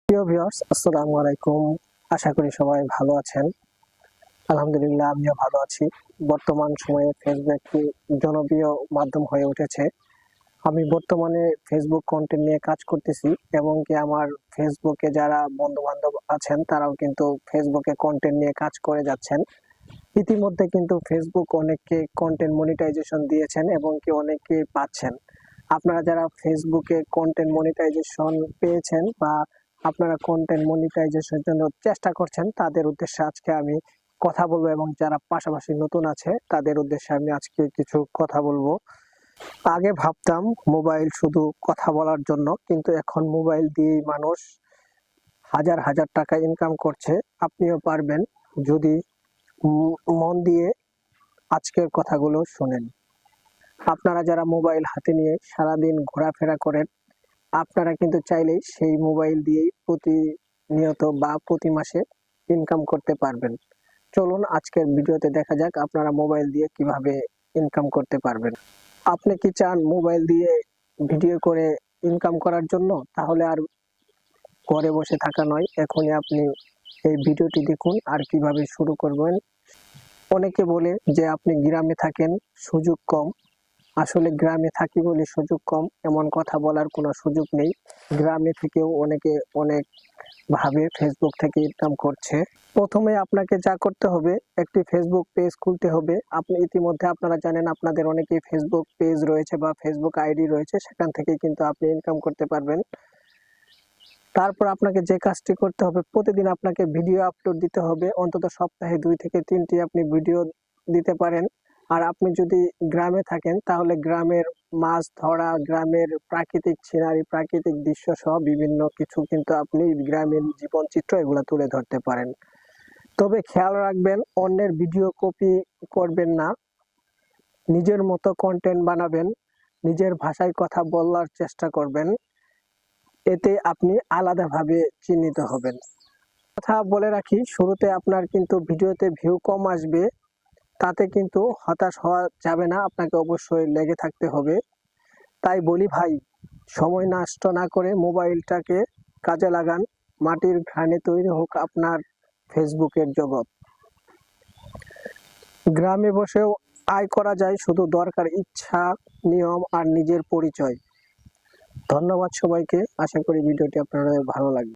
প্রিয় ভিউয়ার্স, আসসালামু আলাইকুম। আশা করি সবাই ভালো আছেন। আলহামদুলিল্লাহ, আমিও ভালো আছি। বর্তমান সময়ে ফেসবুক একটি জনপ্রিয় মাধ্যম হয়ে উঠেছে। আমি বর্তমানে ফেসবুক কন্টেন্ট নিয়ে কাজ করতেছি এবং কি আমার ফেসবুকে যারা বন্ধু-বান্ধব আছেন তারাও কিন্তু ফেসবুকে কন্টেন্ট নিয়ে কাজ করে যাচ্ছেন। ইতিমধ্যে কিন্তু ফেসবুক অনেককে কন্টেন্ট মনিটাইজেশন দিয়েছেন এবং কি অনেকে পাচ্ছেন। আপনারা যারা ফেসবুকে কন্টেন্ট মনিটাইজেশন পেয়েছেন বা আপনারা কন্টেন্ট মনিটাইজেশনের জন্য চেষ্টা করছেন, তাদের উদ্দেশ্যে আজকে আমি কথা বলবো এবং যারা পাশাপাশি নতুন আছে তাদের উদ্দেশ্যে আমি আজকে কিছু কথা বলবো। আগে ভাবতাম মোবাইল শুধু কথা বলার জন্য, কিন্তু এখন মোবাইল দিয়েই মানুষ হাজার হাজার টাকা ইনকাম করছে। আপনিও পারবেন যদি মন দিয়ে আজকের কথাগুলো শুনেন। আপনারা যারা মোবাইল হাতে নিয়ে সারাদিন ঘোরাফেরা করেন, আপনারা কিন্তু চাইলেই সেই মোবাইল দিয়েই প্রতিনিয়ত বা প্রতি মাসে ইনকাম করতে পারবেন। চলুন আজকের ভিডিওতে দেখা যাক আপনারা মোবাইল দিয়ে কিভাবে ইনকাম করতে পারবেন। আপনি কি চান মোবাইল দিয়ে ভিডিও করে ইনকাম করার জন্য? তাহলে আর ঘরে বসে থাকা নয়, এখনই আপনি এই ভিডিওটি দেখুন আর কিভাবে শুরু করবেন। অনেকে বলে যে আপনি গ্রামে থাকেন, সুযোগ কম। আসলে গ্রামে থাকি বলে সুযোগ কম এমন কথা বলার কোনো সুযোগ নেই। গ্রামে থেকেও অনেকে অনেক ভাবে ফেসবুক থেকে ইনকাম করছে। প্রথমে আপনাকে যা করতে হবে, একটি ফেসবুক পেজ খুলতে হবে। আপনি ইতিমধ্যে আপনারা জানেন আপনাদের অনেকেই ফেসবুক পেজ রয়েছে বা ফেসবুক আইডি রয়েছে, সেখান থেকে কিন্তু আপনি ইনকাম করতে পারবেন। তারপর আপনাকে যে কাজটি করতে হবে, প্রতিদিন আপনাকে ভিডিও আপলোড দিতে হবে। অন্তত সপ্তাহে 2 থেকে 3টি আপনি ভিডিও দিতে পারেন। আর আপনি যদি গ্রামে থাকেন তাহলে গ্রামের মাছ ধরা, গ্রামের প্রাকৃতিক সিনারি, প্রাকৃতিক দৃশ্য সহ বিভিন্ন কিছু কিন্তু আপনি গ্রামীণ জীবনচিত্র এগুলো তুলে ধরতে পারেন। তবে খেয়াল রাখবেন, অন্যের ভিডিও কপি করবেন না। নিজের মতো কন্টেন্ট বানাবেন, নিজের ভাষায় কথা বলার চেষ্টা করবেন। এতে আপনি আলাদাভাবে চিহ্নিত হবেন। কথা বলে রাখি, শুরুতে আপনার কিন্তু ভিডিওতে ভিউ কম আসবে, তাতে কিন্তু হতাশ হওয়া যাবে না, আপনাকে অবশ্যই লেগে থাকতে হবে। তাই বলি ভাই, সময় নষ্ট না করে মোবাইলটাকে কাজে লাগান। মাটির ঘানে তৈরি হোক আপনার ফেসবুকের জগৎ। গ্রামে বসেও আয় করা যায়, শুধু দরকার ইচ্ছা, নিয়ম আর নিজের পরিচয়। ধন্যবাদ সবাইকে। আশা করি ভিডিওটি আপনাদের ভালো লাগবে।